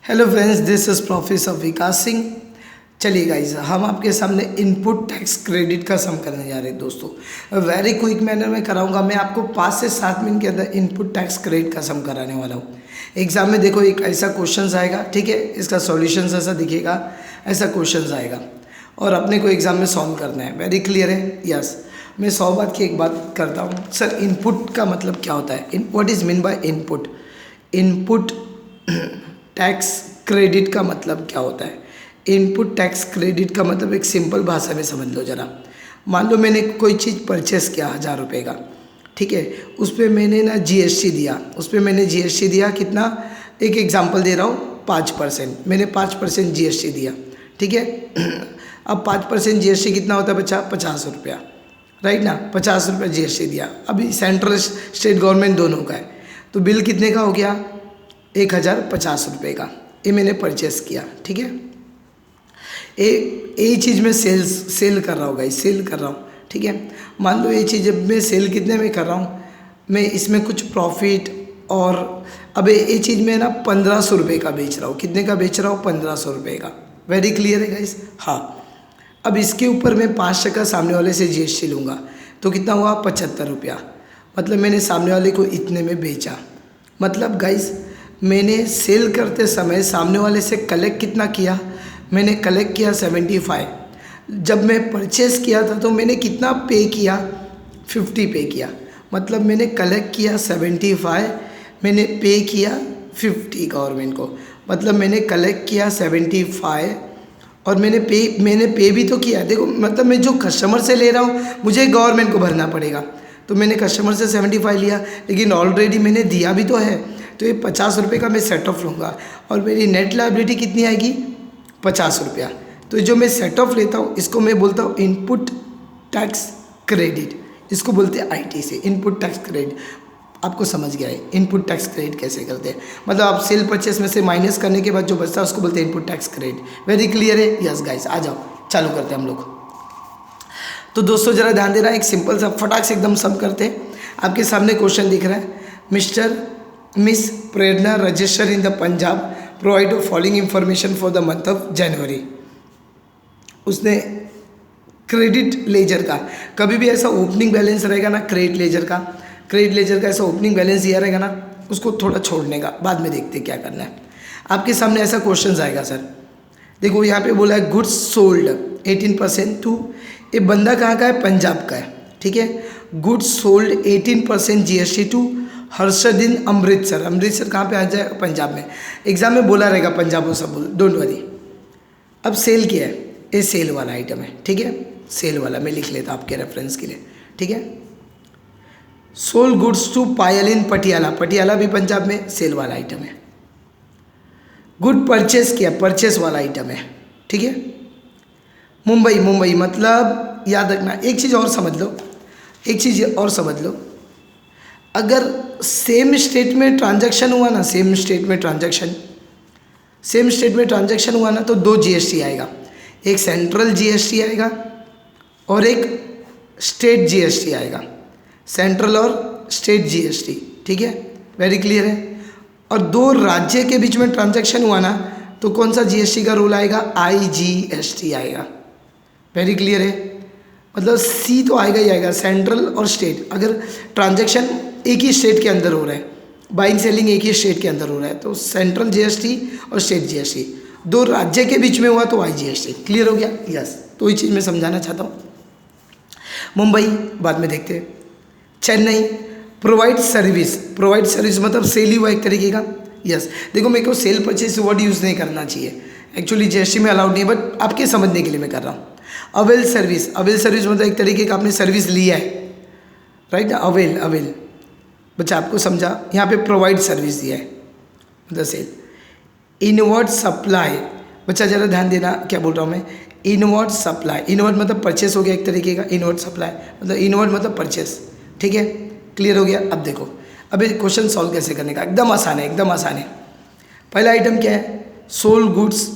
Hello friends, this is professor Vikas Singh. चलिए guys, हम आपके सामने इनपुट टैक्स क्रेडिट का सम करने जा रहे हैं दोस्तों। वेरी क्विक मैनर में कराऊंगा। मैं आपको 5 से 7 मिनट के अंदर इनपुट टैक्स क्रेडिट का सम कराने वाला हूँ। एग्जाम में देखो एक ऐसा क्वेश्चन आएगा, ठीक है, इसका सॉल्यूशन ऐसा दिखेगा, ऐसा क्वेश्चन आएगा और अपने को एग्जाम में सॉल्व करना है। वेरी क्लियर है? यस। मैं 100 बात की एक बात करता हूँ सर, इनपुट का मतलब क्या होता है? What is mean by input? Input tax credit का मतलब क्या होता है? इनपुट टैक्स क्रेडिट का मतलब एक सिंपल भाषा में समझ लो ज़रा। मान लो मैंने कोई चीज़ परचेस किया 1000 रुपये का, ठीक है, उस पर मैंने ना जीएसटी दिया। उस पर मैंने जीएसटी दिया कितना? एक एग्जांपल दे रहा हूँ, 5%। मैंने 5% जीएसटी दिया, ठीक है। अब 5% जीएसटी कितना होता है बच्चा? 50 रुपया, राइट ना। 50 रुपया जीएसटी दिया। अभी सेंट्रल स्टेट गवर्नमेंट दोनों का है, तो बिल कितने का हो गया? 1050 रुपये का। ये मैंने परचेस किया, ठीक है। ये चीज़ मैं सेल कर रहा हूँ गाइस, सेल कर रहा हूँ, ठीक है। मान लो ये चीज़ मैं सेल कितने में कर रहा हूँ? मैं इसमें कुछ प्रॉफिट और अब ये चीज़ मैं ना 1500 रुपये का बेच रहा हूँ। कितने का बेच रहा हूँ? 1500 रुपये का। वेरी क्लियर है गाइस? हाँ। अब इसके ऊपर मैं 5% सामने वाले से जीएसटी लूँगा तो कितना हुआ? 75 रुपया। मतलब मैंने सामने वाले को इतने में बेचा। मतलब गाइस, मैंने सेल करते समय सामने वाले से कलेक्ट कितना किया? मैंने कलेक्ट किया 75। जब मैं परचेस किया था तो मैंने कितना पे किया? 50 पे किया। मतलब मैंने कलेक्ट किया 75, मैंने पे किया 50 गवर्नमेंट को। मतलब मैंने कलेक्ट किया 75 और मैंने पे भी तो किया। देखो, मतलब मैं जो कस्टमर से ले रहा हूँ मुझे गवर्नमेंट को भरना पड़ेगा, तो मैंने कस्टमर से 75 लिया, लेकिन ऑलरेडी मैंने दिया भी तो है। तो ये 50 रुपये का मैं सेट ऑफ लूँगा और मेरी नेट लायबिलिटी कितनी आएगी? 50 रुपया। तो जो मैं सेट ऑफ लेता हूँ इसको मैं बोलता हूँ इनपुट टैक्स क्रेडिट। इसको बोलते हैं आईटी से इनपुट टैक्स क्रेडिट। आपको समझ गया है इनपुट टैक्स क्रेडिट कैसे करते हैं? मतलब आप सेल परचेस में से माइनस करने के बाद जो बचता है उसको बोलते हैं input tax credit. Very clear है? यस गाइस, आ जाओ चालू करते हैं हम लोग। तो दोस्तों ज़रा ध्यान देना, एक सिंपल सा फटाक से एकदम सम करते हैं। आपके सामने क्वेश्चन दिख रहा है, miss Prerna register in the Punjab provide following information for the month of January. उसने क्रेडिट लेजर का, कभी भी ऐसा ओपनिंग बैलेंस रहेगा ना क्रेडिट लेजर का ऐसा ओपनिंग बैलेंस दिया रहेगा ना, उसको थोड़ा छोड़ने का, बाद में देखते क्या करना है। आपके सामने ऐसा क्वेश्चन आएगा सर, देखो यहाँ पे बोला है गुड्स सोल्ड 18% टू, ये बंदा कहाँ का है? पंजाब का है, ठीक है। Goods sold 18% GST to Harshdin Amritsar. Amritsar कहाँ पे आ जाएगा? पंजाब में। एग्जाम में बोला रहेगा पंजाब, वो सब बोल, डोंट वरी। अब सेल किया है, ये सेल वाला आइटम है, ठीक है। सेल वाला मैं लिख लेता आपके रेफरेंस के लिए, ठीक है। सोल्ड गुड्स टू पायल इन पटियाला, पटियाला भी पंजाब में, सेल वाला आइटम है। गुड परचेस किया, परचेस वाला आइटम है, ठीक है। मुंबई मतलब याद रखना, एक चीज़ और समझ लो, अगर सेम स्टेट में ट्रांजैक्शन हुआ ना, सेम स्टेट में ट्रांजैक्शन हुआ ना, तो 2 जीएसटी आएगा। एक सेंट्रल जीएसटी आएगा और एक स्टेट जीएसटी आएगा। सेंट्रल और स्टेट जीएसटी, ठीक है। वेरी क्लियर है? और 2 राज्य के बीच में ट्रांजैक्शन हुआ ना, तो कौन सा जीएसटी का रूल आएगा? आईजीएसटी आएगा। वेरी क्लियर है? मतलब सी तो आएगा ही आएगा, सेंट्रल और स्टेट। अगर ट्रांजैक्शन एक ही स्टेट के अंदर हो रहा है, बाइंग सेलिंग एक ही स्टेट के अंदर हो रहा है, तो सेंट्रल जीएसटी और स्टेट जीएसटी। 2 राज्य के बीच में हुआ तो आईजीएसटी। क्लियर हो गया? यस। तो ये चीज़ मैं समझाना चाहता हूँ। मुंबई बाद में देखते हैं। चेन्नई प्रोवाइड सर्विस मतलब सेल ही हुआ एक तरीके का। यस। देखो, मेरे को सेल परचेस वर्ड यूज़ नहीं करना चाहिए, एक्चुअली जीएसटी में अलाउड नहीं है, बट आपके समझने के लिए मैं कर रहा हूँ। अवेल सर्विस मतलब एक तरीके का आपने सर्विस लिया है, राइट ना। अवेल बच्चा आपको समझा, यहाँ पे प्रोवाइड सर्विस दिया है मतलब सेल। इनवर्ड सप्लाई, बच्चा ज़रा ध्यान देना क्या बोल रहा हूँ मैं। इनवर्ड सप्लाई, इनवर्ड मतलब परचेस हो गया एक तरीके का। इनवर्ड सप्लाई मतलब इनवर्ड मतलब परचेस, ठीक है। क्लियर हो गया? अब देखो, अब ये क्वेश्चन सॉल्व कैसे करने का, एकदम आसान है। पहला आइटम क्या है? Sold goods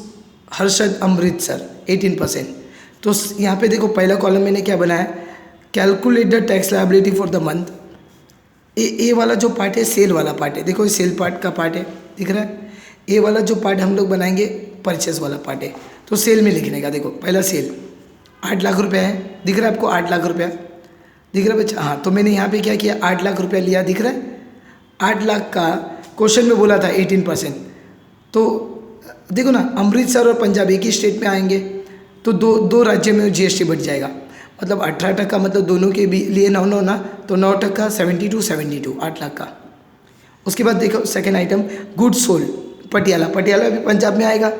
Harshad Amritsar 18%। तो यहाँ पे देखो, पहला कॉलम मैंने क्या बनाया? Calculate the tax liability for the month. A वाला जो पार्ट है सेल वाला पार्ट है, देखो ये सेल पार्ट का पार्ट है, दिख रहा है। ये वाला जो पार्ट हम लोग बनाएंगे परचेस वाला पार्ट है। तो सेल में लिखने का, देखो पहला सेल 8 लाख रुपया है, दिख रहा है आपको 8 लाख रुपया दिख रहा है बच्चा? हाँ, तो मैंने यहाँ पे क्या किया, 8 लाख रुपया लिया, दिख रहा है? 8 लाख का क्वेश्चन में बोला था 18%। तो देखो ना, अमृतसर और पंजाब एक ही स्टेट में आएंगे तो दो राज्य में जीएसटी बढ़ जाएगा, मतलब 18% मतलब दोनों के भी लिए 9 ना, तो 9% 72 8 लाख का। उसके बाद देखो second item good sold, Patiala भी पंजाब में आएगा।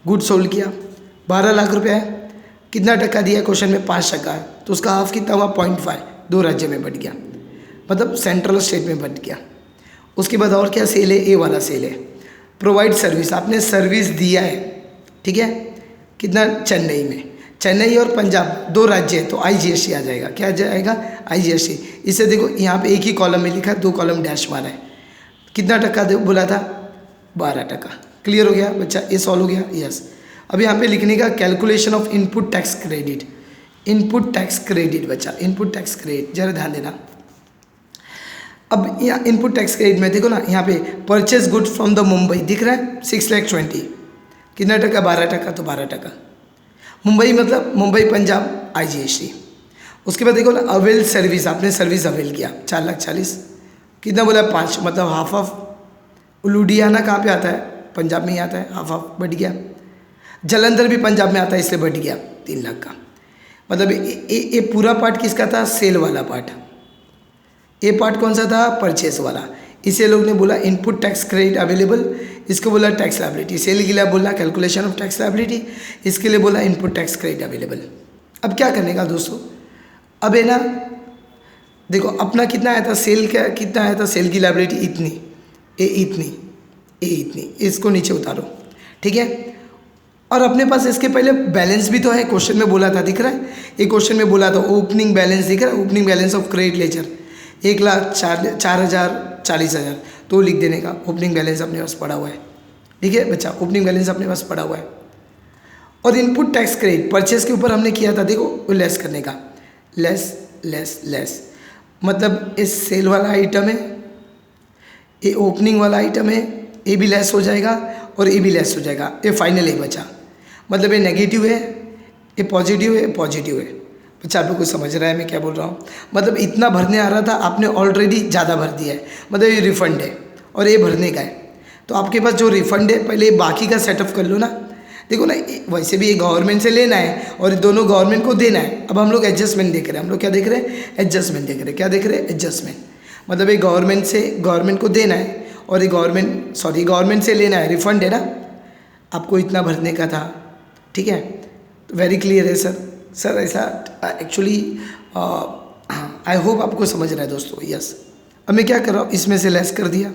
गुड सोल्ड किया 12 लाख रुपया है, कितना टक्का दिया क्वेश्चन में? 5% है, तो उसका हाफ कितना हुआ? 0.5, 2 राज्य में बढ़ गया, मतलब सेंट्रल स्टेट में बढ़ गया। उसके बाद और क्या सेल है? ए वाला सेल है प्रोवाइड सर्विस, आपने सर्विस दिया है, ठीक है? कितना? चेन्नई में, चेन्नई और पंजाब 2 राज्य है तो IGST आ जाएगा। क्या आ जाएगा? IGST। इसे देखो यहाँ पे एक ही कॉलम में लिखा है, 2 कॉलम डैश मारा है। कितना टक्का बोला था? 12%। क्लियर हो गया बच्चा? ये सॉल्व हो गया? यस। अब यहाँ पे लिखने का calculation of input tax credit, input tax credit बच्चा, इनपुट टैक्स क्रेडिट जरा ध्यान देना। अब यहाँ इनपुट टैक्स क्रेडिट में देखो ना, यहाँ पे purchase good from the Mumbai दिख रहा है 6,20,000, कितना टक्का? 12%, तो 12%। मुंबई मतलब मुंबई पंजाब IGST। उसके बाद देखो ना अवेल सर्विस, आपने सर्विस अवेल किया 4,40,000, कितना बोला? 5, मतलब हाफ ऑफ। लुधियाना कहाँ पे आता है? पंजाब में ही आता है, हाफ ऑफ बढ़ गया। जलंधर भी पंजाब में आता है, इसलिए बढ़ गया 3 लाख का। मतलब ये पूरा पार्ट किसका था? सेल वाला पार्ट। ये पार्ट कौन सा था? परचेस वाला। इसे लोग ने बोला इनपुट टैक्स क्रेडिट अवेलेबल, इसको बोला टैक्स लायबिलिटी। सेल के लिए बोला कैलकुलेशन ऑफ टैक्स लायबिलिटी, इसके लिए बोला इनपुट टैक्स क्रेडिट अवेलेबल। अब क्या करने का दोस्तों? अब है ना, देखो अपना कितना आया था सेल का, कितना आया था सेल की लायबिलिटी? इतनी, ए इतनी, इसको नीचे उतारो, ठीक है? और अपने पास इसके पहले बैलेंस भी तो है, क्वेश्चन में बोला था, दिख रहा है? ये क्वेश्चन में बोला था ओपनिंग बैलेंस, दिख रहा है? Opening balance of credit ledger 1,04,40,000, तो लिख देने का। ओपनिंग बैलेंस अपने पास पड़ा हुआ है, ठीक है बच्चा? ओपनिंग बैलेंस अपने पास पड़ा हुआ है। और इनपुट टैक्स क्रेडिट परचेस के ऊपर हमने किया था, देखो वो लेस करने का, लेस मतलब इस सेल वाला आइटम है, ये ओपनिंग वाला आइटम है, ये भी लेस हो जाएगा और ये भी लेस हो जाएगा। ये फाइनल है बच्चा, मतलब ये नेगेटिव है, ये पॉजिटिव है, पॉजिटिव है। बच्चा आप लोग को समझ रहा है मैं क्या बोल रहा हूँ? मतलब इतना भरने आ रहा था, आपने ऑलरेडी ज़्यादा भर दिया है, मतलब ये रिफंड है और ये भरने का है। तो आपके पास जो रिफंड है, पहले बाकी का सेटअप कर लो ना। देखो ना, वैसे भी ये गवर्नमेंट से लेना है और दोनों गवर्नमेंट को देना है। अब हम लोग एडजस्टमेंट देख रहे हैं, हम लोग क्या देख रहे हैं? एडजस्टमेंट देख रहे हैं। क्या देख रहे हैं? एडजस्टमेंट। मतलब ये गवर्नमेंट से गवर्नमेंट को देना है और ये गवर्नमेंट से लेना है, रिफंड है ना, आपको इतना भरने का था, ठीक है? वेरी क्लियर है सर ऐसा एक्चुअली आई होप आपको समझ रहा है दोस्तों। यस। अब मैं क्या कर रहा हूँ, इसमें से लेस कर दिया,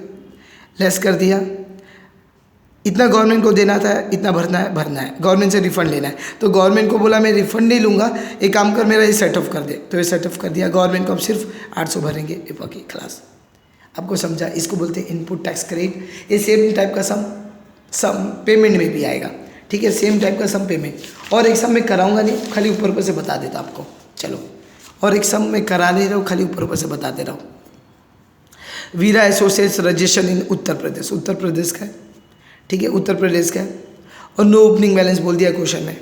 इतना गवर्नमेंट को देना था, इतना भरना है, गवर्नमेंट से रिफंड लेना है। तो गवर्नमेंट को बोला मैं रिफंड नहीं लूँगा, एक काम कर मेरा ये सेटअप कर दे, तो ये सेटअप कर दिया। गवर्नमेंट को अब सिर्फ 800 भरेंगे, ये बाकी क्लास। आपको समझा? इसको बोलते हैं इनपुट टैक्स क्रेडिट। ये सेम टाइप का सम पेमेंट में भी आएगा, ठीक है? सेम टाइप का सम पेमेंट। और एक सम मैं कराऊंगा नहीं, खाली ऊपर से बता देता आपको। चलो, और एक सम मैं करा नहीं रहा हूँ, खाली ऊपर से बता दे रहा हूँ। वीरा associates registration in Uttar Pradesh का है, ठीक है? उत्तर प्रदेश का है। और नो ओपनिंग बैलेंस बोल दिया क्वेश्चन में।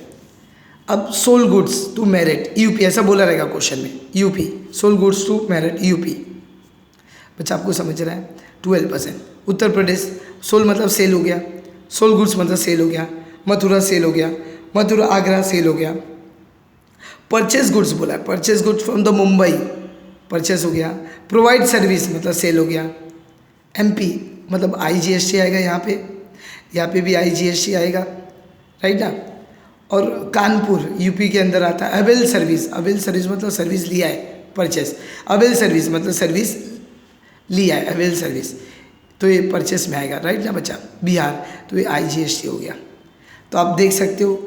अब sold goods to Merit UP, ऐसा बोला रहेगा क्वेश्चन में, UP, sold goods to Merit UP. बच्चा आपको समझ रहा है? 12%। उत्तर प्रदेश, सोल मतलब सेल हो गया, सोल गुड्स मतलब सेल हो गया, मथुरा सेल हो गया, मथुरा आगरा सेल हो गया। परचेज गुड्स बोला, purchase goods from the Mumbai, purchase हो गया। प्रोवाइड सर्विस मतलब सेल हो गया। MP मतलब IGST आएगा, यहाँ पे भी IGST आएगा, राइट ना? और कानपुर यूपी के अंदर आता है। अवेल सर्विस मतलब सर्विस लिया है, परचेस। अवेल सर्विस मतलब सर्विस लिया है, अवेल सर्विस, तो ये परचेस में आएगा, राइट ना बच्चा? बिहार, तो ये IGST हो गया। तो आप देख सकते हो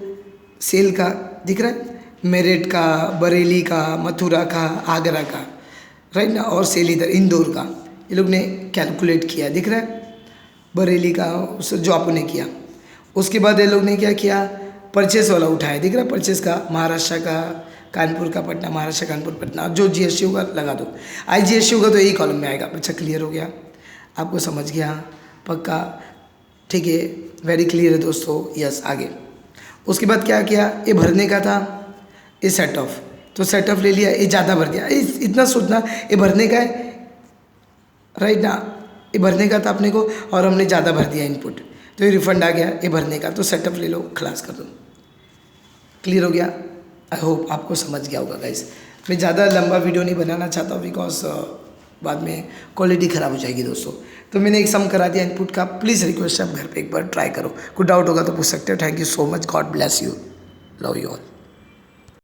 सेल का दिख रहा है, मेरठ का, बरेली का, मथुरा का, आगरा का, राइट ना? और सेल इधर इंदौर का, ये लोग ने कैलकुलेट किया, दिख रहा है? बरेली का जो आपने किया। उसके बाद ये लोग ने क्या किया, परचेस वाला उठाया, दिख रहा है? परचेस का महाराष्ट्र का, कानपुर का, पटना, महाराष्ट्र कानपुर पटना, जो GST होगा लगा दो। IGST होगा तो यही कॉलम में आएगा। बच्चा क्लियर हो गया? आपको समझ गया? पक्का? ठीक है, वेरी क्लियर है दोस्तों। यस, आगे उसके बाद क्या किया, ये भरने का था, ये सेट ऑफ, तो सेट ऑफ ले लिया, ये ज़्यादा भर दिया। इतना सोचना, ये भरने का है, राइट ना, ये भरने का था अपने को और हमने ज़्यादा भर दिया इनपुट, तो ये रिफंड आ गया, ये भरने का, तो सेटअप ले लो, खलास कर दो। क्लियर हो गया? आई होप आपको समझ गया होगा गाइस। मैं ज़्यादा लंबा वीडियो नहीं बनाना चाहता हूँ बिकॉज बाद में क्वालिटी ख़राब हो जाएगी दोस्तों। तो मैंने एक सम करा दिया इनपुट का। प्लीज़ रिक्वेस्ट है, आप घर पे एक बार ट्राई करो, कुछ डाउट होगा तो पूछ सकते हो। Thank you so much, God bless you, love you all.